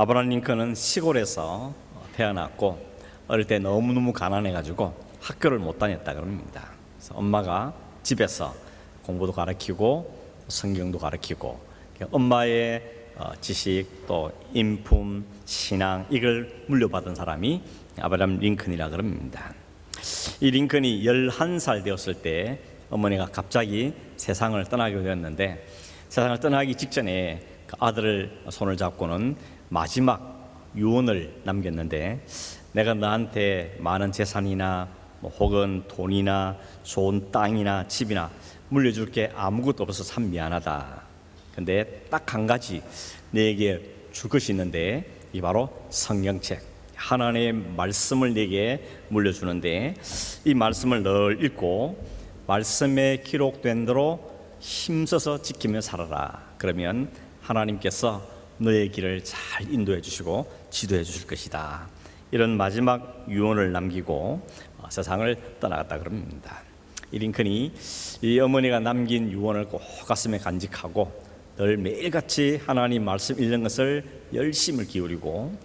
아브라함 링컨은 시골에서 태어났고 어릴 때 너무너무 가난해가지고 학교를 못 다녔다 그럽니다. 그래서 엄마가 집에서 공부도 가르치고 성경도 가르치고 엄마의 지식 또 인품, 신앙 이걸 물려받은 사람이 아브라함 링컨이라 그럽니다. 이 링컨이 11살 되었을 때 어머니가 갑자기 세상을 떠나게 되었는데 세상을 떠나기 직전에 그 아들을 손을 잡고는 마지막 유언을 남겼는데 내가 너한테 많은 재산이나 혹은 돈이나 좋은 땅이나 집이나 물려줄 게 아무것도 없어서 참 미안하다. 근데 딱 한 가지 내게 줄 것이 있는데 이 바로 성경책 하나님의 말씀을 내게 물려주는데 이 말씀을 늘 읽고 말씀에 기록된 대로 힘써서 지키며 살아라. 그러면 하나님께서 너의 길을 잘 인도해 주시고 지도해 주실 것이다. 이런 마지막 유언을 남기고 세상을 떠나갔다 그럽니다. 이 링컨이 이 어머니가 남긴 유언을 꼭 가슴에 간직하고 늘 매일같이 하나님 말씀 읽는 것을 열심을 기울이고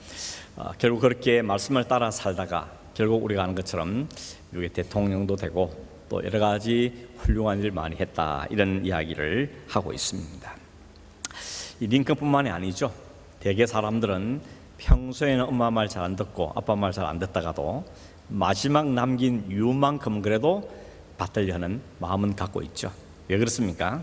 결국 그렇게 말씀을 따라 살다가 결국 우리가 아는 것처럼 미국의 대통령도 되고 또 여러 가지 훌륭한 일을 많이 했다 이런 이야기를 하고 있습니다. 이 링컨뿐만이 아니죠. 대개 사람들은 평소에는 엄마 말 잘 안 듣고 아빠 말 잘 안 듣다가도 마지막 남긴 유언만큼 그래도 받들려 하는 마음은 갖고 있죠. 왜 그렇습니까?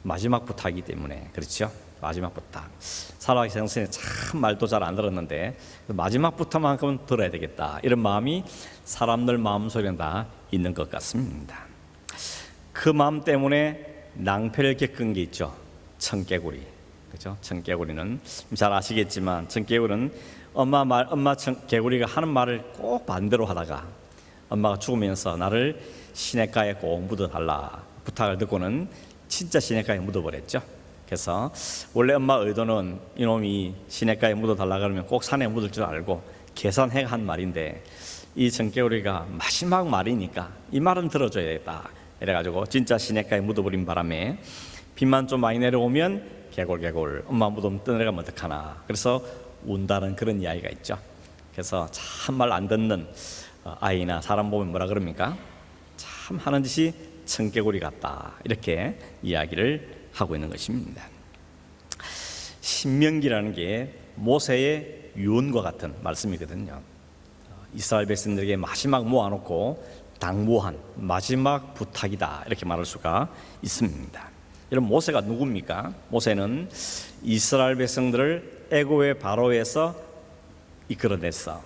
마지막 부탁이기 때문에 그렇죠. 마지막 부탁. 살아가기 전에 참 말도 잘 안 들었는데 마지막 부탁만큼은 들어야 되겠다 이런 마음이 사람들 마음속에 다 있는 것 같습니다. 그 마음 때문에 낭패를 겪은 게 있죠. 청개구리. 그렇죠? 청개구리는 잘 아시겠지만 청개구리는 엄마 개구리가 하는 말을 꼭 반대로 하다가 엄마가 죽으면서 나를 시냇가에 꼭 묻어달라 부탁을 듣고는 진짜 시냇가에 묻어버렸죠. 그래서 원래 엄마 의도는 이놈이 시냇가에 묻어달라 그러면 꼭 산에 묻을 줄 알고 계산해 한 말인데 이 청개구리가 마지막 말이니까 이 말은 들어줘야겠다 이래가지고 진짜 시냇가에 묻어버린 바람에 비만 좀 많이 내려오면 개골 엄마 무덤 떠내려가면 어떡하나 그래서 운다는 그런 이야기가 있죠. 그래서 참 말 안 듣는 아이나 사람 보면 뭐라 그럽니까? 참 하는 짓이 청개구리 같다 이렇게 이야기를 하고 있는 것입니다. 신명기라는 게 모세의 유언과 같은 말씀이거든요. 이스라엘 백성들에게 마지막 모아놓고 당부한 마지막 부탁이다 이렇게 말할 수가 있습니다. 이런 모세가 누굽니까? 모세는 이스라엘 백성들을 애굽의 바로에서 이끌어내서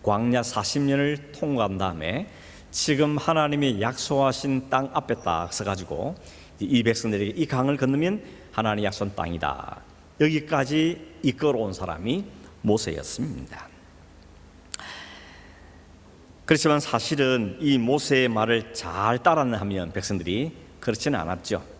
광야 40년을 통과한 다음에 지금 하나님이 약속하신 땅 앞에 딱 서가지고 이 백성들에게 이 강을 건너면 하나님이 약속한 땅이다 여기까지 이끌어온 사람이 모세였습니다. 그렇지만 사실은 이 모세의 말을 잘 따라하면 백성들이 그렇지는 않았죠.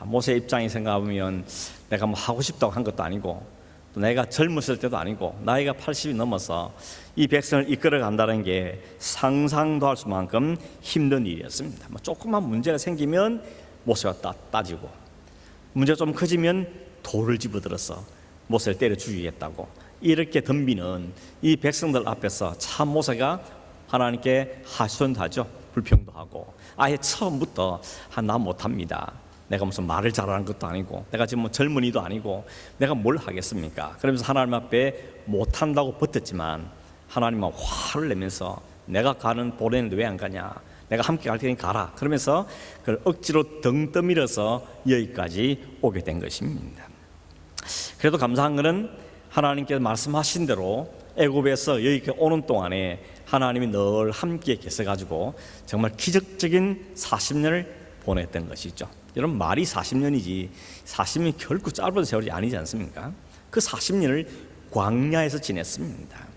모세 입장에 생각하면 내가 뭐 하고 싶다고 한 것도 아니고 또 내가 젊었을 때도 아니고 나이가 80이 넘어서 이 백성을 이끌어 간다는 게 상상도 할 수만큼 힘든 일이었습니다. 뭐 조그만 문제가 생기면 모세가 따지고 문제가 좀 커지면 돌을 집어들어서 모세를 때려 죽이겠다고 이렇게 덤비는 이 백성들 앞에서 참 모세가 하나님께 하소연도 하죠. 불평도 하고 아예 처음부터 나 못합니다. 내가 무슨 말을 잘하는 것도 아니고 내가 지금 뭐 젊은이도 아니고 내가 뭘 하겠습니까? 그러면서 하나님 앞에 못한다고 버텼지만 하나님은 화를 내면서 내가 가는 보내는데 왜 안 가냐? 내가 함께 갈 테니 가라. 그러면서 그걸 억지로 등 떠밀어서 여기까지 오게 된 것입니다. 그래도 감사한 것은 하나님께서 말씀하신 대로 애굽에서 여기까지 오는 동안에 하나님이 늘 함께 계셔가지고 정말 기적적인 40년을 보냈던 것이죠. 여러분 말이 40년이지 40년이 결코 짧은 세월이 아니지 않습니까? 그 40년을 광야에서 지냈습니다.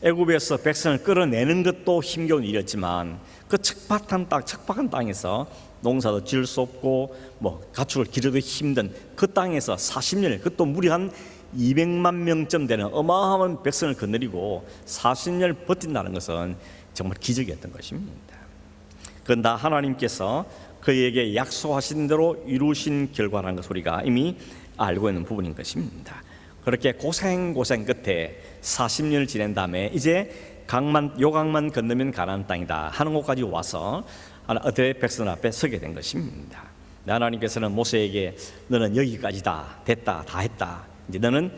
애굽에서 백성을 끌어내는 것도 힘겨운 일이었지만 그 척박한 땅에서 농사도 지을 수 없고 뭐 가축을 기르기 힘든 그 땅에서 40년을 그것도 무려 한 200만 명쯤 되는 어마어마한 백성을 거느리고 40년을 버틴다는 것은 정말 기적이었던 것입니다. 그건 다 하나님께서 그에게 약속하신 대로 이루신 결과라는 것 우리가 이미 알고 있는 부분인 것입니다. 그렇게 고생 끝에 40년을 지낸 다음에 이제 요강만 건너면 가나안 땅이다 하는 곳까지 와서 어떻게 백성들 앞에 서게 된 것입니다. 하나님께서는 모세에게 너는 여기까지다, 됐다, 다 했다, 이제 너는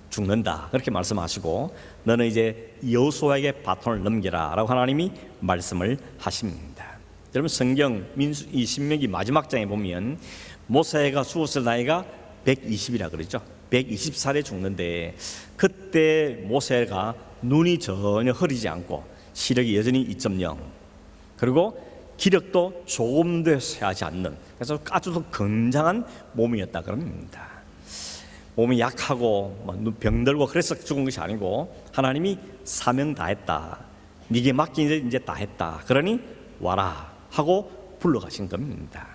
죽는다 그렇게 말씀하시고 너는 이제 여호수아에게 바톤을 넘겨라 라고 하나님이 말씀을 하십니다. 여러분 성경 이 신명기 마지막 장에 보면 모세가 죽었을 나이가 120이라 그러죠. 120살에 죽는데 그때 모세가 눈이 전혀 흐리지 않고 시력이 여전히 2.0 그리고 기력도 조금도 쇠하지 않는, 그래서 아주 건장한 몸이었다 그럽니다. 몸이 약하고 병들고 그래서 죽은 것이 아니고 하나님이 사명 다 했다, 네게 맡긴 이제 다 했다, 그러니 와라 하고 불러가신 겁니다.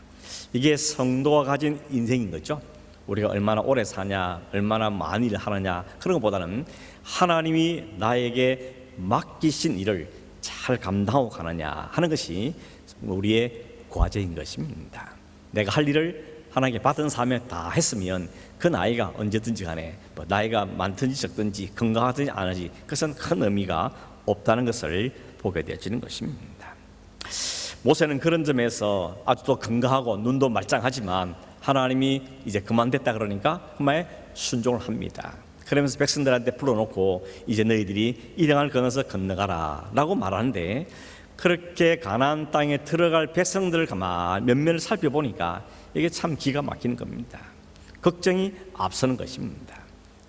이게 성도가 가진 인생인 거죠. 우리가 얼마나 오래 사냐, 얼마나 많은 일을 하느냐 그런 것보다는 하나님이 나에게 맡기신 일을 잘 감당하고 가느냐 하는 것이 우리의 과제인 것입니다. 내가 할 일을 하나님께 받은 사명 다 했으면 그 나이가 언제든지 간에 나이가 많든지 적든지 건강하든지 안 하지 그것은 큰 의미가 없다는 것을 보게 되어지는 것입니다. 모세는 그런 점에서 아주 또 건강하고 눈도 말짱하지만 하나님이 이제 그만됐다 그러니까 그 말에 순종을 합니다. 그러면서 백성들한테 불러놓고 이제 너희들이 이 땅을 건너서 건너가라 라고 말하는데 그렇게 가나안 땅에 들어갈 백성들을 가만 면면을 살펴보니까 이게 참 기가 막히는 겁니다. 걱정이 앞서는 것입니다.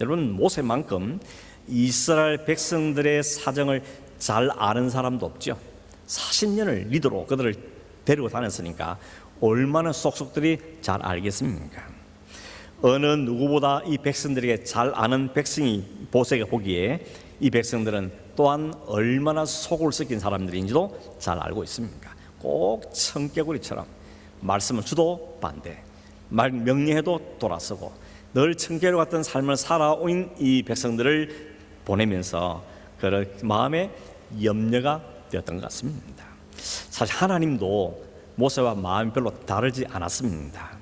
여러분 모세만큼 이스라엘 백성들의 사정을 잘 아는 사람도 없죠. 40년을 리더로 그들을 데리고 다녔으니까 얼마나 속속들이 잘 알겠습니까? 어느 누구보다 이 백성들에게 잘 아는 백성이 모세가 보기에 이 백성들은 또한 얼마나 속을 썩인 사람들인지도 잘 알고 있습니까? 꼭 청개구리처럼 말씀을 주도 반대, 명령해도 돌아서고 늘 청개구리 같은 삶을 살아온 이 백성들을 보내면서 그 마음에 염려가 되었던 것 같습니다. 사실 하나님도 모세와 마음이 별로 다르지 않았습니다.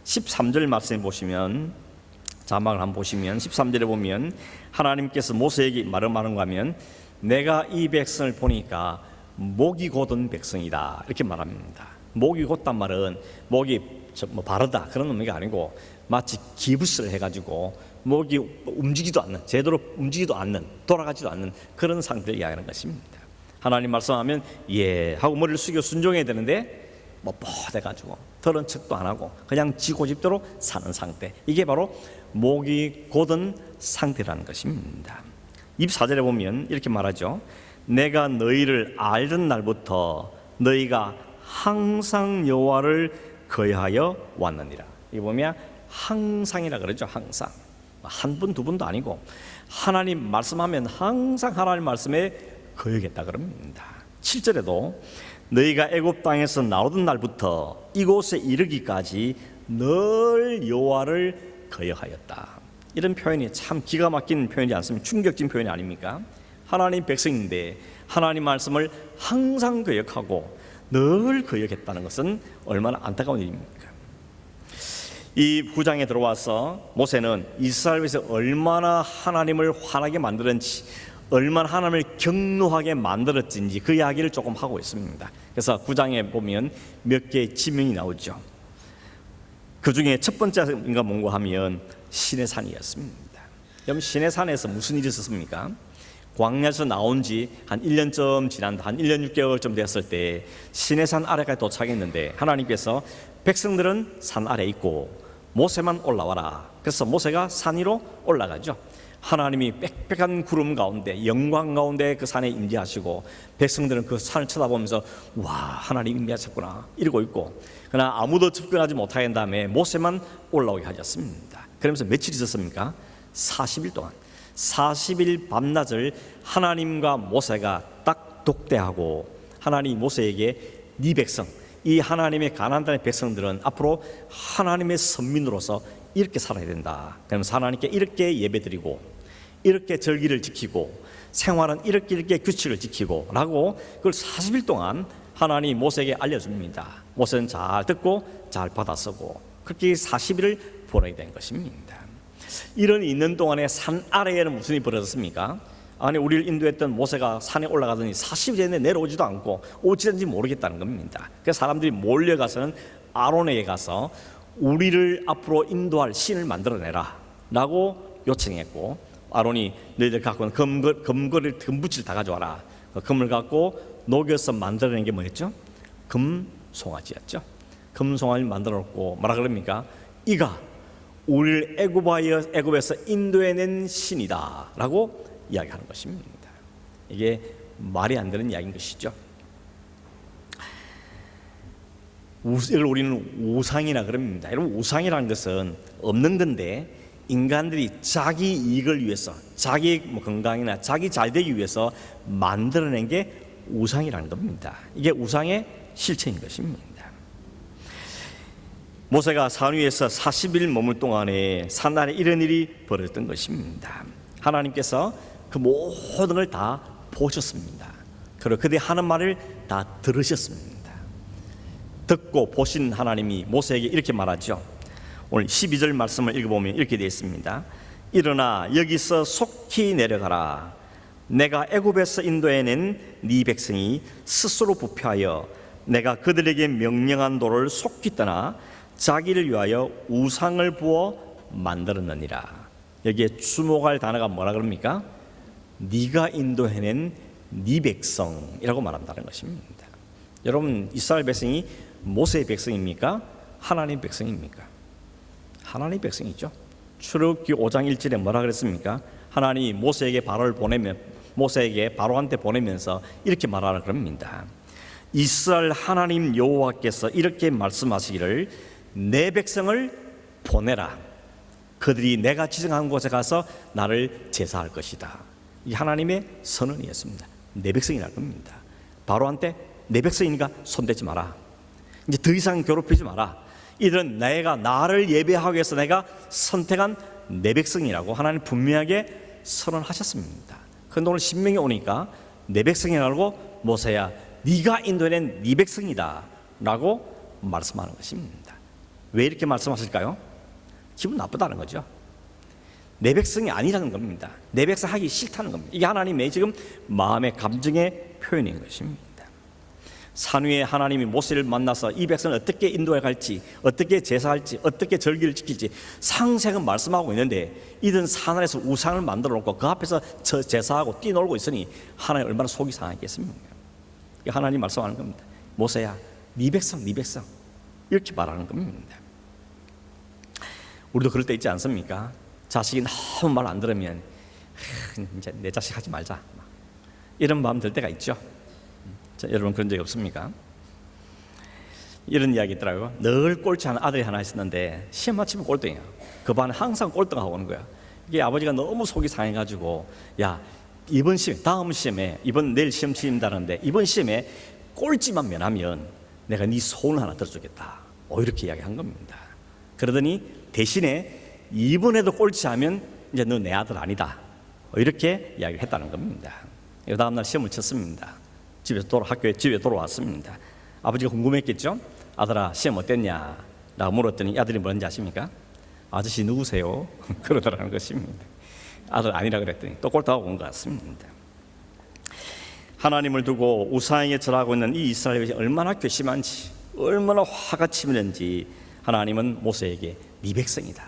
13절 말씀에 보시면, 자막을 한번 보시면 13절에 보면 하나님께서 모세에게 말하는가 하면 내가 이 백성을 보니까 목이 곧은 백성이다 이렇게 말합니다. 목이 곧단 말은 목이 바르다 그런 의미가 아니고 마치 기부스를 해가지고 목이 움직이지도 않는, 제대로 움직이지도 않는, 돌아가지도 않는 그런 상태를 이야기하는 것입니다. 하나님 말씀하면 예 하고 머리를 숙여 순종해야 되는데 뻣뻣해가지고 들은 척도 안 하고 그냥 지 고집대로 사는 상태, 이게 바로 목이 곧은 상태라는 것입니다. 24절에 보면 이렇게 말하죠. 내가 너희를 알던 날부터 너희가 항상 여호와를 거여하여 왔느니라. 이 보면 항상이라 그러죠. 항상 한 분 두 분도 아니고 하나님 말씀하면 항상 하나님 말씀에 거여겠다 그럽니다. 7절에도 너희가 애굽 땅에서 나오던 날부터 이곳에 이르기까지 늘 여호와를 거여하였다. 이런 표현이 참 기가 막힌 표현이지 않습니까? 충격적인 표현이 아닙니까? 하나님 백성인데 하나님 말씀을 항상 거역하고 늘 거역했다는 것은 얼마나 안타까운 일입니까? 이 9장에 들어와서 모세는 이스라엘에서 얼마나 하나님을 화나게 만들었는지, 얼마나 하나님을 경노하게 만들었는지 그 이야기를 조금 하고 있습니다. 그래서 9장에 보면 몇 개의 지명이 나오죠. 그 중에 첫 번째가 뭔가 하면 시내산이었습니다. 여러분 시내산에서 무슨 일이 있었습니까? 광야에서 나온 지 한 1년쯤 지난, 한 1년 6개월쯤 됐을 때 시내산 아래까지 도착했는데 하나님께서 백성들은 산 아래에 있고 모세만 올라와라. 그래서 모세가 산 위로 올라가죠. 하나님이 빽빽한 구름 가운데 영광 가운데 그 산에 임재하시고 백성들은 그 산을 쳐다보면서 와 하나님 임재하셨구나 이러고 있고, 그러나 아무도 접근하지 못하게 한 다음에 모세만 올라오게 하셨습니다. 그러면서 며칠 있었습니까? 40일 동안 40일 밤낮을 하나님과 모세가 딱 독대하고 하나님 모세에게 네 백성, 이 하나님의 가나안 땅의 백성들은 앞으로 하나님의 선민으로서 이렇게 살아야 된다. 그러면서 하나님께 이렇게 예배드리고 이렇게 절기를 지키고 생활은 이렇게 규칙을 지키고 라고 그걸 40일 동안 하나님이 모세에게 알려줍니다. 모세는 잘 듣고 잘 받아쓰고 그렇게 40일을 보내게 된 것입니다. 이런 있는 동안에 산 아래에는 무슨 일이 벌어졌습니까? 아니 우리를 인도했던 모세가 산에 올라가더니 40일 전에 내려오지도 않고 어찌된지 모르겠다는 겁니다. 그래서 사람들이 몰려가서는 아론에게 가서 우리를 앞으로 인도할 신을 만들어내라 라고 요청했고, 아론이 너희들 갖고 있는 금붙이를 다 가져와라. 그 금을 갖고 녹여서 만들어낸 게 뭐였죠? 금송아지였죠. 금송아지를 만들어 놓고 뭐라 그럽니까? 이가 우리를 애굽에서 인도해낸 신이다 라고 이야기하는 것입니다. 이게 말이 안 되는 이야기인 것이죠. 이걸 우리는 우상이라 그럽니다. 여러분, 우상이라는 것은 없는 건데 인간들이 자기 이익을 위해서, 자기 건강이나 자기 잘되기 위해서 만들어낸 게 우상이라는 겁니다. 이게 우상의 실체인 것입니다. 모세가 산 위에서 40일 머물 동안에 산 아래 이런 일이 벌어졌던 것입니다. 하나님께서 그 모든 걸 다 보셨습니다. 그리고 그들이 하는 말을 다 들으셨습니다. 듣고 보신 하나님이 모세에게 이렇게 말하죠. 오늘 12절 말씀을 읽어보면 이렇게 되어 있습니다. 일어나 여기서 속히 내려가라. 내가 애굽에서 인도해낸 네 백성이 스스로 부패하여 내가 그들에게 명령한 도를 속히 떠나 자기를 위하여 우상을 부어 만들었느니라. 여기에 주목할 단어가 뭐라 그럽니까? 네가 인도해낸 네 백성이라고 말한다는 것입니다. 여러분, 이스라엘 백성이 모세의 백성입니까? 하나님 백성입니까? 하나님 백성이죠. 출애굽기 5장 1절에 뭐라 그랬습니까? 하나님이 모세에게 바로한테 보내면서 이렇게 말하라 그럽니다. 이스라엘 하나님 여호와께서 이렇게 말씀하시기를 내 백성을 보내라. 그들이 내가 지정한 곳에 가서 나를 제사할 것이다. 이 하나님의 선언이었습니다. 내 백성이라는 겁니다. 바로한테 내 백성이니까 손대지 마라. 이제 더 이상 괴롭히지 마라. 이들은 내가 나를 예배하기 위해서 내가 선택한 내 백성이라고 하나님 분명하게 선언하셨습니다. 그런데 오늘 신명이 오니까 내 백성이라고 모세야 네가 인도해낸 네 백성이다 라고 말씀하는 것입니다. 왜 이렇게 말씀하실까요? 기분 나쁘다는 거죠. 내 백성이 아니라는 겁니다. 내 백성 하기 싫다는 겁니다. 이게 하나님의 지금 마음의 감정의 표현인 것입니다. 산 위에 하나님이 모세를 만나서 이 백성을 어떻게 인도해 갈지, 어떻게 제사할지, 어떻게 절기를 지킬지 상세하게 말씀하고 있는데 이들은 산 아래에서 우상을 만들어 놓고 그 앞에서 제사하고 뛰놀고 있으니 하나님 얼마나 속이 상하겠습니까? 하나님 말씀하는 겁니다. 모세야, 네 백성 이렇게 말하는 겁니다. 우리도 그럴 때 있지 않습니까? 자식이 너무 말 안 들으면 이제 내 자식 하지 말자 이런 마음 들 때가 있죠. 자, 여러분 그런 적이 없습니까? 이런 이야기 있더라고요. 늘 꼴찌하는 아들이 하나 있었는데 시험 마치면 꼴등이야. 그 반에 항상 꼴등하고 오는 거야. 이게 아버지가 너무 속이 상해가지고 야 이번 시험, 다음 시험에 내일 시험 치른다는데 이번 시험에 꼴찌만 면하면 내가 네 소원을 하나 들어주겠다. 이렇게 이야기한 겁니다. 그러더니 대신에 이번에도 꼴찌하면 이제 너 내 아들 아니다. 이렇게 이야기를 했다는 겁니다. 그 다음날 시험을 쳤습니다. 학교에 집에 돌아왔습니다. 아버지가 궁금했겠죠? 아들아 시험 어땠냐? 라고 물었더니 아들이 뭐라는지 아십니까? 아저씨 누구세요? 그러더라는 것입니다. 아들 아니라 그랬더니 또 꼴등하고 온 것 같습니다. 하나님을 두고 우상에게 절하고 있는 이 이스라엘이 얼마나 괘씸한지, 얼마나 화가 치밀는지 하나님은 모세에게 네 백성이다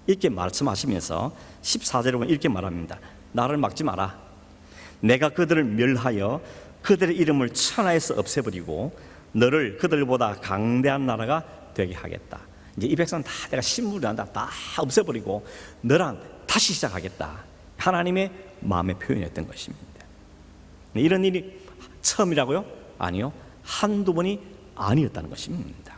이렇게 말씀하시면서 14절에 보면 이렇게 말합니다. 나를 막지 마라. 내가 그들을 멸하여 그들의 이름을 천하에서 없애버리고 너를 그들보다 강대한 나라가 되게 하겠다. 이제 이 백성은 다 내가 신물을 한다. 다 없애버리고 너랑 다시 시작하겠다. 하나님의 마음의 표현이었던 것입니다. 이런 일이 처음이라고요? 아니요. 한두 번이 아니었다는 것입니다.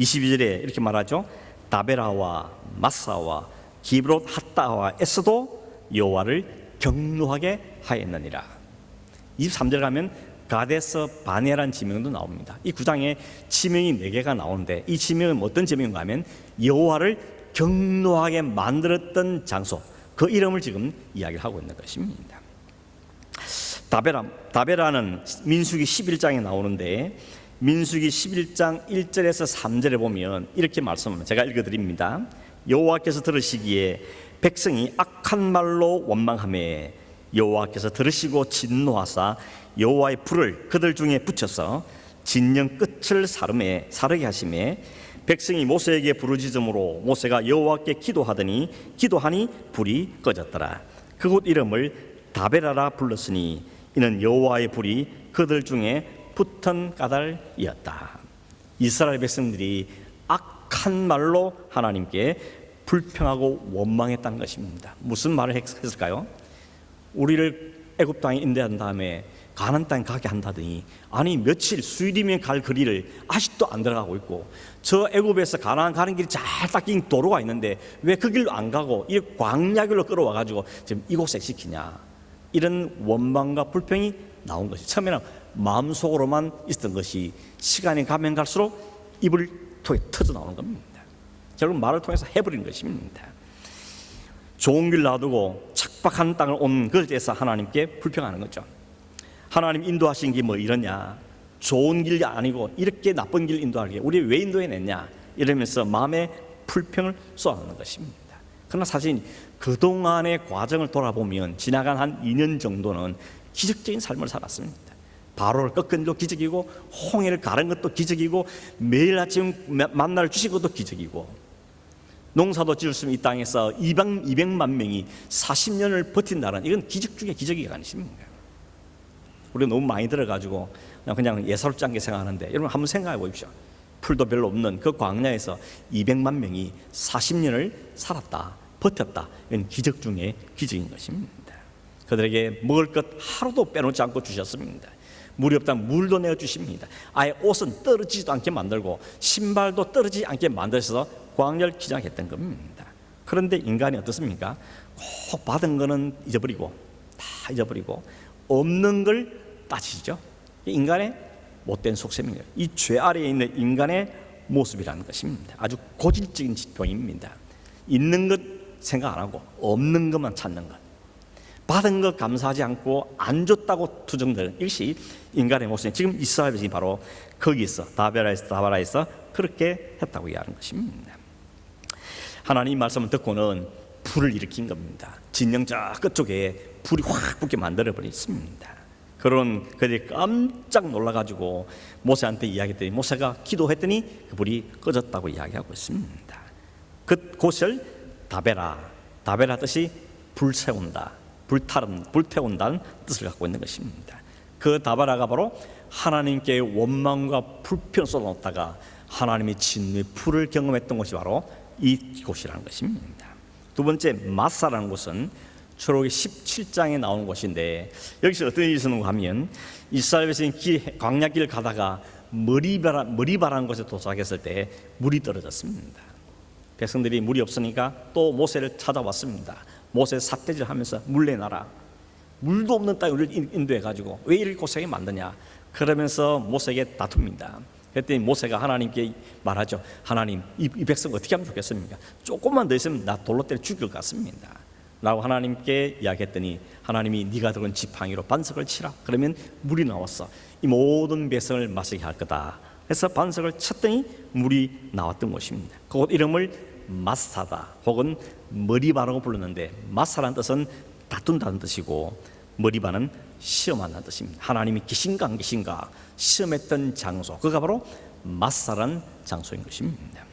22절에 이렇게 말하죠. 다베라와 마사와 기브롯 핫다와에서도 여호와를 경노하게 하였느니라. 23절 가면 가데스 바네라는 지명도 나옵니다. 이 9장에 지명이 4개가 나오는데 이 지명은 어떤 지명인가 하면 여호와를 경노하게 만들었던 장소, 그 이름을 지금 이야기를 하고 있는 것입니다. 다베라는 민수기 11장에 나오는데 민수기 11장 1절에서 3절에 보면 이렇게 말씀합니다. 제가 읽어드립니다. 여호와께서 들으시기에 백성이 악한 말로 원망하매 여호와께서 들으시고 진노하사 여호와의 불을 그들 중에 붙여서 진영 끝을 사르게 하시매 백성이 모세에게 부르짖음으로 모세가 여호와께 기도하니 불이 꺼졌더라. 그곳 이름을 다베라라 불렀으니 이는 여호와의 불이 그들 중에 붙은 까닭이었다. 이스라엘 백성들이 악한 말로 하나님께 불평하고 원망했다는 것입니다. 무슨 말을 했을까요? 우리를 애굽 땅에 인도한 다음에 가나안 땅에 가게 한다더니 아니 며칠 수일이면 갈 거리를 아직도 안 들어가고 있고 저 애굽에서 가나안 가는 길이 잘 닦인 도로가 있는데 왜 그 길로 안 가고 이 광야길로 끌어와 가지고 지금 이곳에 시키냐, 이런 원망과 불평이 나온 것이 처음에는 마음속으로만 있었던 것이 시간이 가면 갈수록 입을 통해 터져 나오는 겁니다. 결국 말을 통해서 해버린 것입니다. 좋은 길 놔두고 척박한 땅을 온 그때에서 하나님께 불평하는 거죠. 하나님 인도하신 게 뭐 이러냐, 좋은 길이 아니고 이렇게 나쁜 길 인도하게 우리 왜 인도해냈냐, 이러면서 마음의 불평을 쏟아내는 것입니다. 그러나 사실 그동안의 과정을 돌아보면 지나간 한 2년 정도는 기적적인 삶을 살았습니다. 바로를 꺾은 것도 기적이고 홍해를 가른 것도 기적이고 매일 아침 만나를 주신 것도 기적이고 농사도 지을 수 있는 이 땅에서 200만 명이 40년을 버틴다는 이건 기적 중에 기적이 아니십니까? 우리가 너무 많이 들어가지고 그냥 예사롭지 않게 생각하는데 여러분 한번 생각해 보십시오. 풀도 별로 없는 그 광야에서 200만 명이 40년을 살았다, 버텼다. 이건 기적 중에 기적인 것입니다. 그들에게 먹을 것 하루도 빼놓지 않고 주셨습니다. 물이 없다면 물도 내어주십니다. 아예 옷은 떨어지지도 않게 만들고 신발도 떨어지지 않게 만드셔서 광야를 기장했던 겁니다. 그런데 인간이 어떻습니까? 꼭 받은 거는 잊어버리고 다 잊어버리고 없는 걸 따지죠. 인간의 못된 속셈이에요. 이 죄 아래에 있는 인간의 모습이라는 것입니다. 아주 고질적인 병입니다. 있는 것 생각 안 하고 없는 것만 찾는 것, 받은 것 감사하지 않고 안 줬다고 투정되는 이것이 인간의 모습이 지금 이스라엘 백성이 바로 거기서 다베라에서 그렇게 했다고 이야기하는 것입니다. 하나님 말씀을 듣고는 불을 일으킨 겁니다. 진영 저 끝쪽에 불이 확 붙게 만들어 버렸습니다. 그런 그들이 깜짝 놀라가지고 모세한테 이야기했더니 모세가 기도했더니 그 불이 꺼졌다고 이야기하고 있습니다. 그곳을 다베라 뜻이 불세운다, 불태운다는 뜻을 갖고 있는 것입니다. 그 다베라가 바로 하나님께 원망과 불평을 쏟아놓다가 하나님의 진노의 불을 경험했던 곳이 바로 이곳이라는 것입니다. 두 번째 마사라는 곳은 출애굽기 17장에 나오는 곳인데 여기서 어떤 일이 있었는가 하면 이스라엘 백성이 광야길을 가다가 머리바라는 곳에 도착했을 때 물이 떨어졌습니다. 백성들이 물이 없으니까 또 모세를 찾아왔습니다. 모세 삿대질 하면서 물 내놔라, 물도 없는 땅에 우리를 인도해가지고 왜 이렇게 고생이 많느냐, 그러면서 모세에게 다툽니다. 그랬더니 모세가 하나님께 말하죠. 하나님 이 백성 어떻게 하면 좋겠습니까? 조금만 더 있으면 나 돌로 때려 죽일 것 같습니다 라고 하나님께 이야기했더니 하나님이 네가 들은 지팡이로 반석을 치라. 그러면 물이 나왔어. 이 모든 백성을 마시게 할 거다. 그래서 반석을 쳤더니 물이 나왔던 것입니다. 그곳 이름을 마사다 혹은 머리바라고 불렀는데 마사라는 뜻은 다툰다는 뜻이고 머리바는 시험한다는 뜻입니다. 하나님이 계신가 안 계신가 시험했던 장소, 그가 바로 마사라는 장소인 것입니다.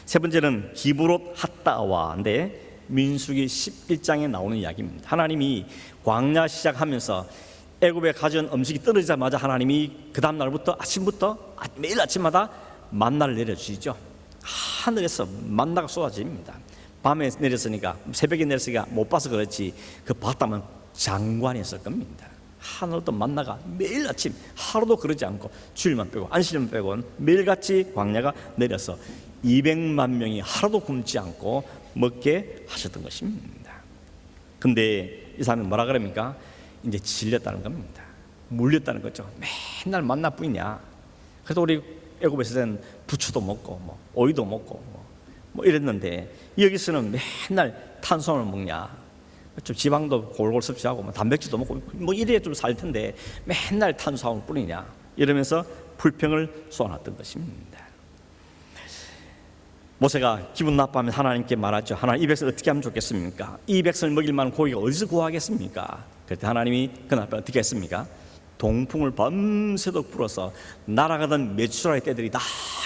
세 번째는 기브롯 핫다와인데 민수기 11장에 나오는 이야기입니다. 하나님이 광야 시작하면서 애굽에 가져온 음식이 떨어지자마자 하나님이 그 다음 날부터 아침부터 매일 아침마다 만나를 내려주시죠. 하늘에서 만나가 쏟아집니다. 밤에 내렸으니까 새벽에 내렸으니까 못 봐서 그렇지 그 봤다면 장관이었을 겁니다. 하늘도 만나가 매일 아침 하루도 그러지 않고 주일만 빼고 안식일만 빼고는 매일같이 광야가 내려서 200만 명이 하루도 굶지 않고 먹게 하셨던 것입니다. 근데 이 사람은 뭐라 그럽니까? 이제 질렸다는 겁니다. 물렸다는 거죠. 맨날 만나뿐이냐. 그래서 우리 애굽에서는 부추도 먹고 뭐 오이도 먹고 뭐 이랬는데 여기서는 맨날 탄수화물 먹냐, 좀 지방도 골골 섭취하고 뭐 단백질도 먹고 뭐 이래야 좀 살 텐데 맨날 탄수화물 뿌리냐 이러면서 불평을 쏟아놨던 것입니다. 모세가 기분 나빠하면 하나님께 말하죠. 하나님, 이 백성을 어떻게 하면 좋겠습니까? 이 백성을 먹일 만한 고기가 어디서 구하겠습니까? 그때 하나님이 그날 밤에 어떻게 했습니까? 동풍을 밤새도록 불어서 날아가던 메추라기 떼들이 다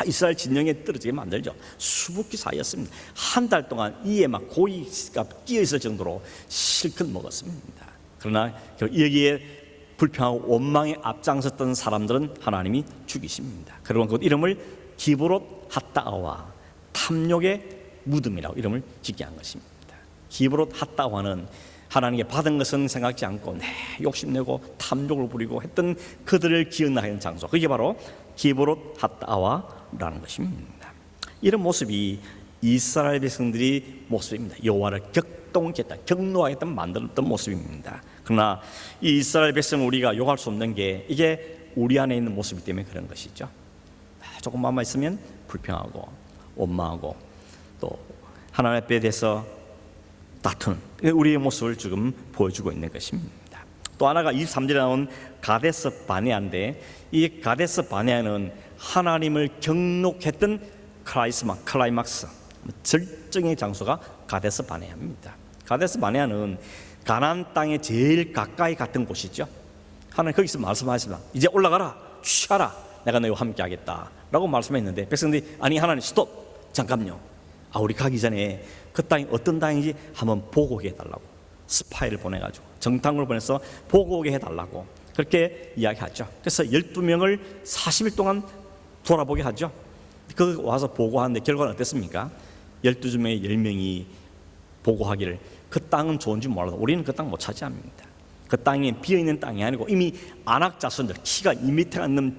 이스라엘 진영에 떨어지게 만들죠. 수북히 쌓였습니다. 한 달 동안 이에 막 고기가 끼어 있을 정도로 실컷 먹었습니다. 그러나 여기에 불평하고 원망에 앞장섰던 사람들은 하나님이 죽이십니다. 그리고 그 이름을 기브롯 핫다아와, 탐욕의 무덤이라고 이름을 짓게 한 것입니다. 기브롯 핫다와는 하나님께 받은 것은 생각지 않고 욕심내고 탐욕을 부리고 했던 그들을 기억나게 하는 장소, 그게 바로 기브롯 핫다와라는 것입니다. 이런 모습이 이스라엘 백성들이 모습입니다. 여호와를 격동했다, 격노하겠다 만들었던 모습입니다. 그러나 이 이스라엘 백성을 우리가 욕할 수 없는 게 이게 우리 안에 있는 모습이기 때문에 그런 것이죠. 조금만 있으면 불평하고 원망하고 또 하나님 앞에 대해서 다투는 우리의 모습을 지금 보여주고 있는 것입니다. 또 하나가 23절에 나온 가데스 바네아인데, 이 가데스 바네아는 하나님을 경록했던 클라이막스, 절정의 장소가 가데스 바네아입니다. 가데스 바네아는 가나안 땅에 제일 가까이 갔던 곳이죠. 하나님 거기서 말씀하십니다. 이제 올라가라, 취하라, 내가 너희와 함께 하겠다 라고 말씀했는데, 백성들이 아니 하나님 스톱, 잠깐요, 우리 가기 전에 그 땅이 어떤 땅인지 한번 보고 오게 해달라고 스파이를 보내가지고 정탐꾼을 보내서 보고 오게 해달라고 그렇게 이야기하죠. 그래서 12명을 40일 동안 돌아보게 하죠. 그 와서 보고하는데 결과는 어땠습니까? 12명의 10명이 보고하기를 그 땅은 좋은지 몰라도 우리는 그 땅 못 차지합니다. 그 땅이 비어있는 땅이 아니고 이미 안악 자손들, 키가 2m가 넘는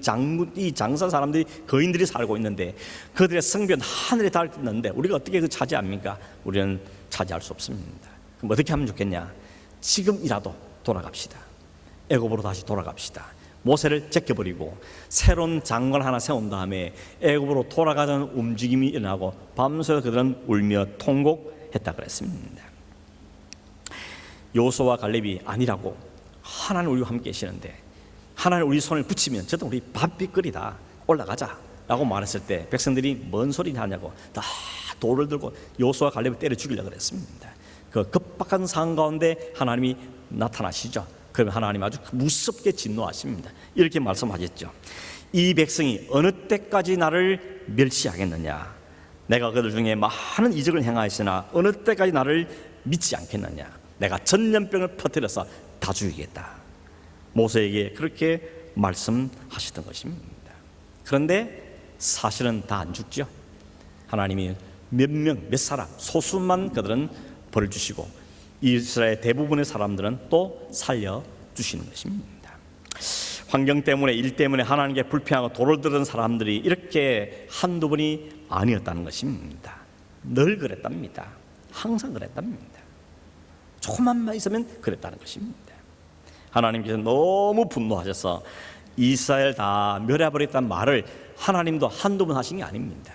이 장사 사람들이, 거인들이 살고 있는데 그들의 성변 하늘에 닿았는데 우리가 어떻게 그 차지합니까? 우리는 차지할 수 없습니다. 그럼 어떻게 하면 좋겠냐? 지금이라도 돌아갑시다. 애굽으로 다시 돌아갑시다. 모세를 제껴버리고 새로운 장관을 하나 세운 다음에 애굽으로 돌아가는 움직임이 일어나고 밤새 그들은 울며 통곡했다 그랬습니다. 여호수아와 갈렙이 아니라고, 하나님 우리와 함께 계시는데 하나님 우리 손을 붙이면 저도 우리 밥빛거리다, 올라가자 라고 말했을 때 백성들이 뭔 소리 하냐고 다 돌을 들고 여호수아와 갈렙을 때려 죽이려고 그랬습니다. 그 급박한 상황 가운데 하나님이 나타나시죠. 그러면 하나님 아주 무섭게 진노하십니다. 이렇게 말씀하셨죠. 이 백성이 어느 때까지 나를 멸시하겠느냐? 내가 그들 중에 많은 이적을 행하였으나 어느 때까지 나를 믿지 않겠느냐? 내가 전염병을 퍼뜨려서 다 죽이겠다. 모세에게 그렇게 말씀하시던 것입니다. 그런데 사실은 다 안 죽죠. 하나님이 몇 사람, 소수만 그들은 벌을 주시고 이스라엘 대부분의 사람들은 또 살려주시는 것입니다. 환경 때문에, 일 때문에 하나님께 불평하고 돌을 들은 사람들이 이렇게 한두 번이 아니었다는 것입니다. 늘 그랬답니다. 항상 그랬답니다. 조금만 있으면 그랬다는 것입니다. 하나님께서 너무 분노하셔서 이스라엘 다 멸해버렸다는 말을 하나님도 한두 번 하신 게 아닙니다.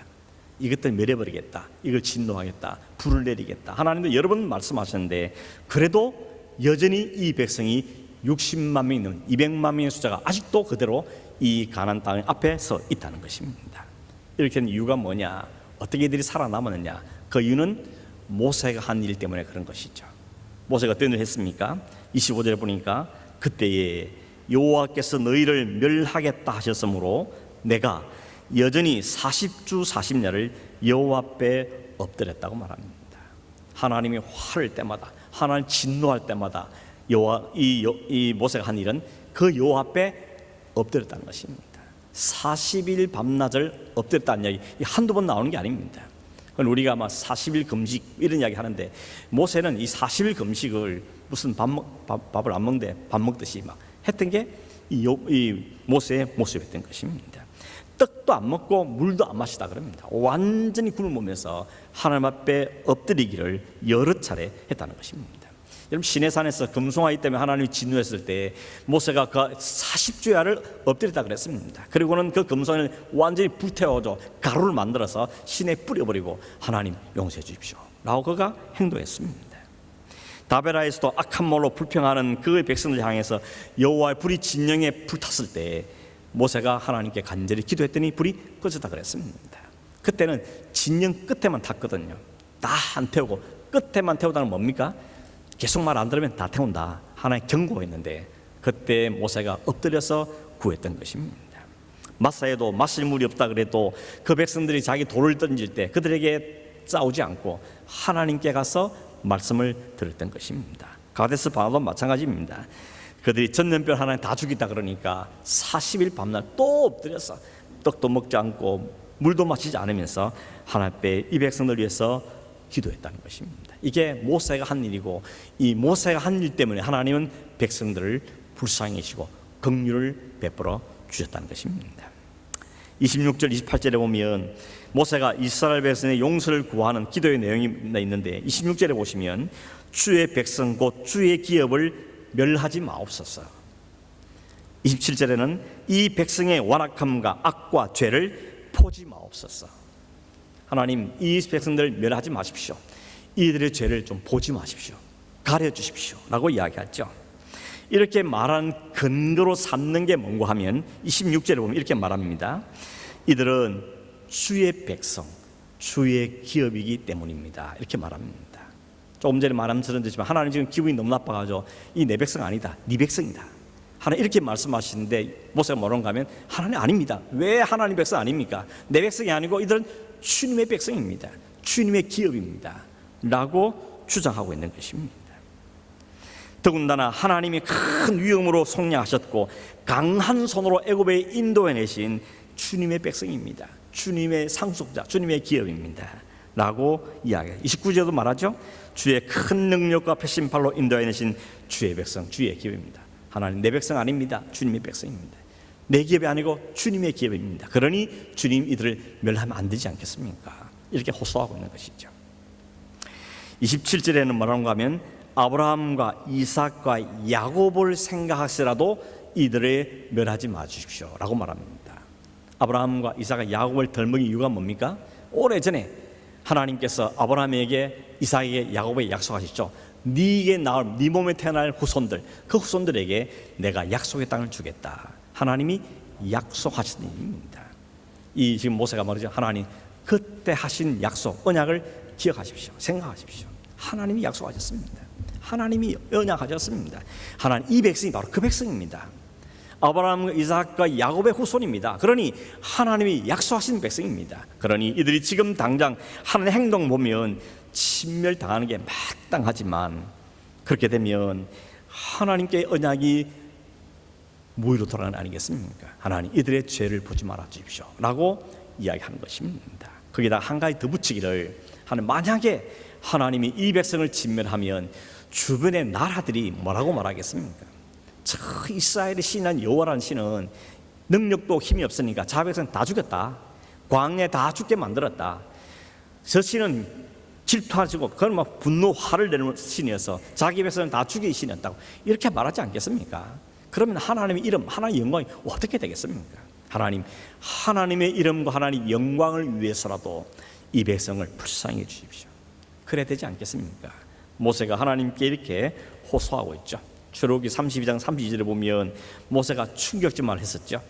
이것들 멸해버리겠다, 이걸 진노하겠다, 불을 내리겠다, 하나님도 여러 번 말씀하셨는데 그래도 여전히 이 백성이 60만 명이 넘는 200만 명의 숫자가 아직도 그대로 이 가나안 땅 앞에 서 있다는 것입니다. 이렇게 된 이유가 뭐냐? 어떻게 이들이 살아남았느냐? 그 이유는 모세가 한 일 때문에 그런 것이죠. 모세가 어떤 일을 했습니까? 25절에 보니까 그때에 여호와께서 너희를 멸하겠다 하셨으므로 내가 여전히 40주 40야를 여호와 앞에 엎드렸다고 말합니다. 하나님이 화를 때마다, 하나님 진노할 때마다 이 모세가 한 일은 그 여호와 앞에 엎드렸다는 것입니다. 40일 밤낮을 엎드렸다는 이야기, 한두 번 나오는 게 아닙니다. 우리가 막 40일 금식 이런 이야기 하는데 모세는 이 40일 금식을 무슨 밥을 안 먹는데 밥 먹듯이 막 했던 게 이 모세의 모습이었던 것입니다. 떡도 안 먹고 물도 안 마시다 그럽니다. 완전히 굶으면서 하나님 앞에 엎드리기를 여러 차례 했다는 것입니다. 여러분, 시내산에서 금송아지 때문에 하나님이 진노했을 때 모세가 그 40주야를 엎드렸다 그랬습니다. 그리고는 그 금송아지를 완전히 불태워서 가루를 만들어서 시내에 뿌려버리고 하나님 용서해 주십시오 라고 그가 행동했습니다. 다베라에서도 악한 말로 불평하는 그 백성들 향해서 여호와의 불이 진영에 불탔을 때 모세가 하나님께 간절히 기도했더니 불이 꺼졌다 그랬습니다. 그때는 진영 끝에만 탔거든요. 다 안 태우고 끝에만 태우다는 뭡니까? 계속 말 안 들으면 다 태운다. 하나의 경고가 있는데 그때 모세가 엎드려서 구했던 것입니다. 마사에도 마실 물이 없다 그래도 그 백성들이 자기 돌을 던질 때 그들에게 싸우지 않고 하나님께 가서 말씀을 들었던 것입니다. 가데스 바네도 마찬가지입니다. 그들이 전염병 하나에 다 죽이다 그러니까 40일 밤낮 또 엎드려서 떡도 먹지 않고 물도 마시지 않으면서 하나님 앞에 이 백성들 위해서 기도했다는 것입니다. 이게 모세가 한 일이고 이 모세가 한 일 때문에 하나님은 백성들을 불쌍히 여기시고 긍휼을 베풀어 주셨다는 것입니다. 26절 28절에 보면 모세가 이스라엘 백성의 용서를 구하는 기도의 내용이 있는데 26절에 보시면 주의 백성 곧 주의 기업을 멸하지 마옵소서. 27절에는 이 백성의 완악함과 악과 죄를 보지 마옵소서. 하나님 이 백성들 멸하지 마십시오. 이들의 죄를 좀 보지 마십시오. 가려주십시오 라고 이야기하죠. 이렇게 말한 근거로 삼는 게 뭔가 하면 26절에 보면 이렇게 말합니다. 이들은 주의 백성, 주의 기업이기 때문입니다. 이렇게 말합니다. 조금 전에 말씀드렸지만 하나님 지금 기분이 너무 나빠가지고 이 내 백성 아니다, 네 백성이다. 하나님 이렇게 말씀하시는데 모세가 뭐라고 하면 하나님 아닙니다. 왜 하나님 백성 아닙니까? 내 백성이 아니고 이들은 주님의 백성입니다. 주님의 기업입니다. 라고 주장하고 있는 것입니다. 더군다나 하나님이 큰 위엄으로 속량하셨고 강한 손으로 애굽에 인도해내신 주님의 백성입니다. 주님의 상속자, 주님의 기업입니다. 라고 이야기해요. 29절도 말하죠. 주의 큰 능력과 펴신 팔로 인도해내신 주의 백성, 주의 기업입니다. 하나님 내 백성 아닙니다. 주님의 백성입니다. 내 기업이 아니고 주님의 기업입니다. 그러니 주님 이들을 멸하면 안 되지 않겠습니까? 이렇게 호소하고 있는 것이죠. 27절에는 뭐라고 하면 아브라함과 이삭과 야곱을 생각하시라도 이들을 멸하지 마주십시오 라고 말합니다. 아브라함과 이삭과 야곱을 덜먹인 이유가 뭡니까? 오래전에 하나님께서 아브라함에게 이삭에게 야곱에게 약속하셨죠. 네게 나올 네 몸에 태어날 후손들, 그 후손들에게 내가 약속의 땅을 주겠다. 하나님이 약속하신 일입니다. 이 지금 모세가 말이죠. 하나님 그때 하신 약속, 언약을 기억하십시오. 생각하십시오. 하나님이 약속하셨습니다. 하나님이 언약하셨습니다. 하나님 이 백성이 바로 그 백성입니다. 아브라함과 이삭과 야곱의 후손입니다. 그러니 하나님이 약속하신 백성입니다. 그러니 이들이 지금 당장 하는 행동 보면 침멸당하는 게 마땅하지만 그렇게 되면 하나님께 언약이 무의로 돌아가는 거 아니겠습니까? 하나님 이들의 죄를 보지 말아 주십시오 라고 이야기하는 것입니다. 거기다 한 가지 더 붙이기를 하는, 만약에 하나님이 이 백성을 진멸하면 주변의 나라들이 뭐라고 말하겠습니까? 저 이스라엘의 신한 여호와라는 신은 능력도 힘이 없으니까 자 백성 다 죽였다, 광야에 다 죽게 만들었다, 저 신은 질투하시고 그건 막 분노 화를 내는 신이어서 자기 백성을 다 죽이는 신이었다고 이렇게 말하지 않겠습니까? 그러면 하나님의 이름, 하나님의 영광이 어떻게 되겠습니까? 하나님의 이름과 하나님의 영광을 위해서라도 이 백성을 불쌍히 해 주십시오. 그래야 되지 않겠습니까? 모세가 하나님께 이렇게 호소하고 있죠. 출애굽기 32장 32절에 보면 모세가 충격짓말을 했었죠.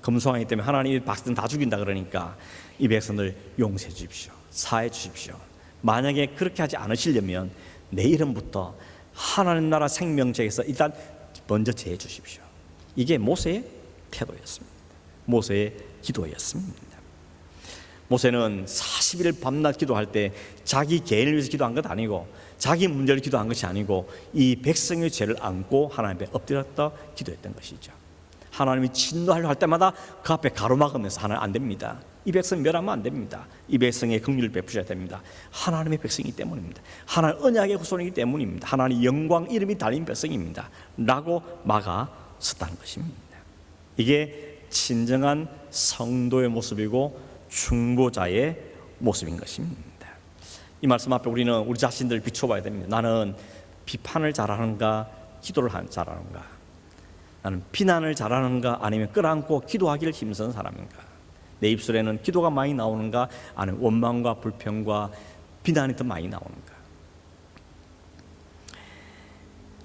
금송아지 때문에 하나님이 백성 다 죽인다 그러니까 이 백성을 용서해 주십시오. 사해 주십시오. 만약에 그렇게 하지 않으시려면 내 이름부터 하나님 나라 생명책에서 일단 먼저 제해 주십시오. 이게 모세의 태도였습니다. 모세의 기도였습니다. 모세는 40일 밤낮 기도할 때 자기 개인을 위해서 기도한 것 아니고 자기 문제를 기도한 것이 아니고 이 백성의 죄를 안고 하나님 앞에 엎드렸다 기도했던 것이죠. 하나님이 진노하려 할 때마다 그 앞에 가로막으면서 하나님 안 됩니다. 이 백성 멸하면 안 됩니다. 이 백성의 긍휼을 베푸셔야 됩니다. 하나님의 백성이기 때문입니다. 하나님 언약의 후손이기 때문입니다. 하나님 영광 이름이 달린 백성입니다. 라고 막아섰다는 것입니다. 이게 진정한 성도의 모습이고 중보자의 모습인 것입니다. 이 말씀 앞에 우리는 우리 자신들을 비춰봐야 됩니다. 나는 비판을 잘하는가, 기도를 잘하는가? 나는 비난을 잘하는가, 아니면 끌어안고 기도하기를 힘쓰는 사람인가? 내 입술에는 기도가 많이 나오는가, 아니면 원망과 불평과 비난이 더 많이 나오는가?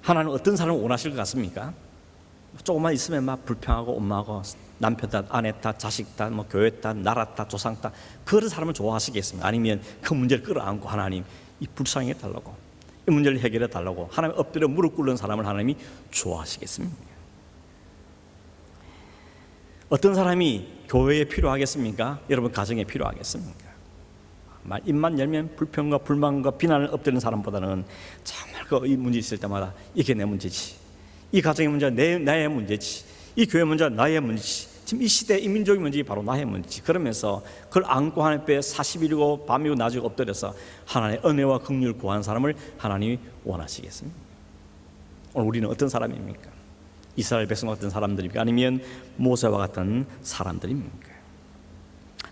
하나님은 어떤 사람을 원하실 것 같습니까? 조금만 있으면 막 불평하고 엄마하고 남편 탓, 아내 탓, 자식 탓, 뭐 교회 탓, 나라 탓, 조상 탓, 그런 사람을 좋아하시겠습니까? 아니면 그 문제를 끌어안고 하나님 이 불쌍해 달라고, 이 문제를 해결해 달라고 하나님 엎드려 무릎 꿇는 사람을 하나님이 좋아하시겠습니까? 어떤 사람이 교회에 필요하겠습니까? 여러분 가정에 필요하겠습니까? 입만 열면 불평과 불만과 비난을 엎드리는 사람보다는 정말 이 문제 있을 때마다 이게 내 문제지, 이 가정의 문제가 나의 문제지, 이 교회 문제가 나의 문제지, 지금 이 시대 이 민족의 문제가 바로 나의 문제지, 그러면서 그걸 안고 하나님 앞에 40일이고 밤이고 낮이고 엎드려서 하나님의 은혜와 긍휼을 구하는 사람을 하나님이 원하시겠습니까? 오늘 우리는 어떤 사람입니까? 이스라엘 백성과 같은 사람들입니까? 아니면 모세와 같은 사람들입니까?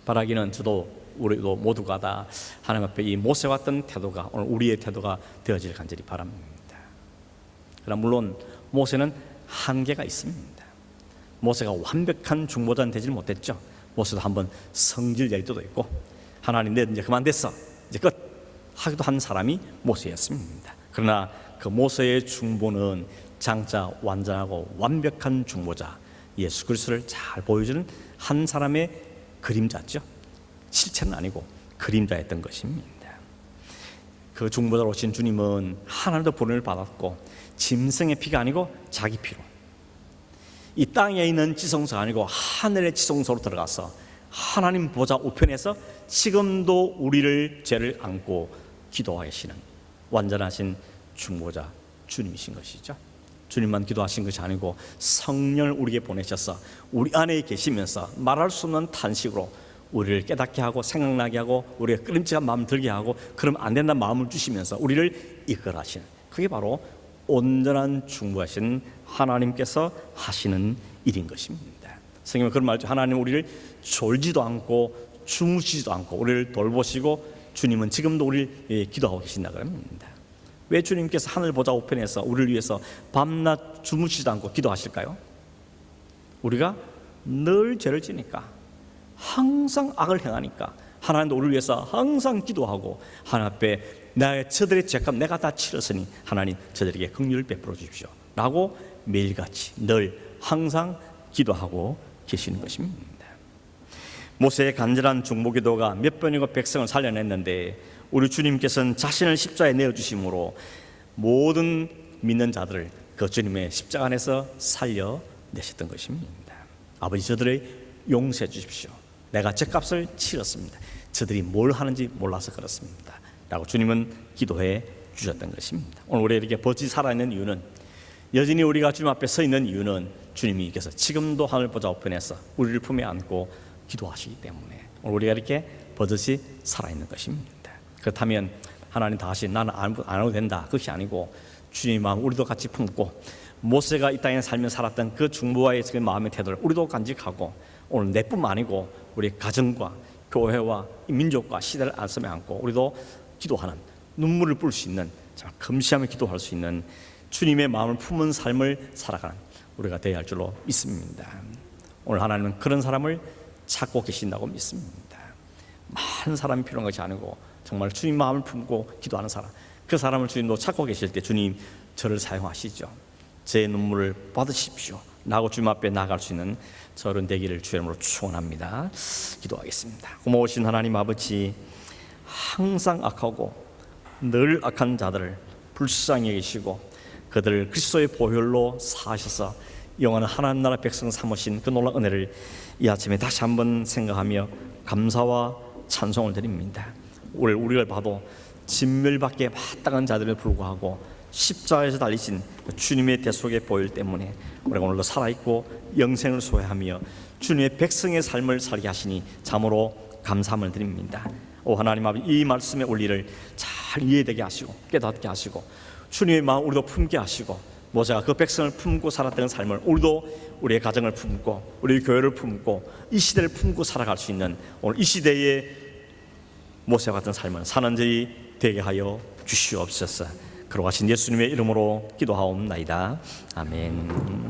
바라기는 저도 우리도 모두가 다 하나님 앞에 이 모세와 같은 태도가 오늘 우리의 태도가 되어질 간절히 바랍니다. 그러나 물론 모세는 한계가 있습니다. 모세가 완벽한 중보자는 되지 못했죠. 모세도 한번 성질 낼 때도 있고, 하나님 내 이제 그만 됐어, 이제 끝 하기도 한 사람이 모세였습니다. 그러나 그 모세의 중보는 장차 완전하고 완벽한 중보자 예수 그리스도를 잘 보여주는 한 사람의 그림자죠. 실체는 아니고 그림자였던 것입니다. 그 중보자로 오신 주님은 하나님도 보냄을 받았고 짐승의 피가 아니고 자기 피로 이 땅에 있는 지성소가 아니고 하늘의 지성소로 들어가서 하나님 보좌 우편에서 지금도 우리를 죄를 안고 기도하시는 완전하신 중보자 주님이신 것이죠. 주님만 기도하신 것이 아니고 성령을 우리에게 보내셔서 우리 안에 계시면서 말할 수 없는 탄식으로 우리를 깨닫게 하고 생각나게 하고 우리가 끄림직한 마음을 들게 하고 그러면 안 된다는 마음을 주시면서 우리를 이끌어하시는, 그게 바로 온전한 중보하신 하나님께서 하시는 일인 것입니다. 성경은 그런 말이죠. 하나님 우리를 졸지도 않고 주무시지도 않고 우리를 돌보시고 주님은 지금도 우리를 기도하고 계신다 그럽니다. 왜 주님께서 하늘 보좌 우편에서 우리를 위해서 밤낮 주무시지도 않고 기도하실까요? 우리가 늘 죄를 지니까, 항상 악을 행하니까 하나님도 우리를 위해서 항상 기도하고 하나님 앞에 나의 저들의 죄값 내가 다 치렀으니 하나님 저들에게 긍휼을 베풀어 주십시오 라고 매일같이 늘 항상 기도하고 계시는 것입니다. 모세의 간절한 중보기도가 몇 번이고 백성을 살려냈는데 우리 주님께서는 자신을 십자가에 내어주심으로 모든 믿는 자들을 그 주님의 십자가 안에서 살려내셨던 것입니다. 아버지 저들을 용서해 주십시오. 내가 죄값을 치렀습니다. 저들이 뭘 하는지 몰라서 그렇습니다 라고 주님은 기도해 주셨던 것입니다. 오늘 우리가 이렇게 버젓이 살아있는 이유는, 여전히 우리가 주님 앞에 서 있는 이유는 주님께서 지금도 하늘 보좌 우편에서 우리를 품에 안고 기도하시기 때문에 오늘 우리가 이렇게 버젓이 살아있는 것입니다. 그렇다면 하나님 다시 나는 안 해도 된다, 그것이 아니고 주님의 마음 우리도 같이 품고 모세가 이 땅에 살며 살았던 그 중보와의 그 마음의 태도를 우리도 간직하고 오늘 내뿐만 아니고 우리 가정과 교회와 민족과 시대를 안섬에 안고 우리도 기도하는, 눈물을 뿔 수 있는, 금시하며 기도할 수 있는 주님의 마음을 품은 삶을 살아가는 우리가 되어야 할 줄로 믿습니다. 오늘 하나님은 그런 사람을 찾고 계신다고 믿습니다. 많은 사람이 필요한 것이 아니고 정말 주님 마음을 품고 기도하는 사람, 그 사람을 주님도 찾고 계실 때 주님 저를 사용하시죠, 제 눈물을 받으십시오 라고 주님 앞에 나아갈 수 있는 저런 되기를 주의 이름으로 축원합니다. 기도하겠습니다. 고마우신 하나님 아버지, 항상 악하고 늘 악한 자들을 불쌍히 여기시고 그들을 그리스도의 보혈로 사하셔서 영원한 하나님 나라 백성 삼으신 그 놀라운 은혜를 이 아침에 다시 한번 생각하며 감사와 찬송을 드립니다. 우리를 봐도 진멸받게 마땅한 자들에 불구하고 십자가에서 달리신 주님의 대속의 보혈 때문에 우리가 오늘도 살아있고 영생을 소유하며 주님의 백성의 삶을 살게 하시니 참으로 감사함을 드립니다. 오 하나님 아버지, 이 말씀의 원리를 잘 이해되게 하시고 깨닫게 하시고 주님의 마음 우리도 품게 하시고 모세가 그 백성을 품고 살았던 삶을 우리도 우리의 가정을 품고 우리 교회를 품고 이 시대를 품고 살아갈 수 있는 오늘 이 시대의 모세와 같은 삶을 사는 저희 되게 하여 주시옵소서. 그러하신 예수님의 이름으로 기도하옵나이다. 아멘.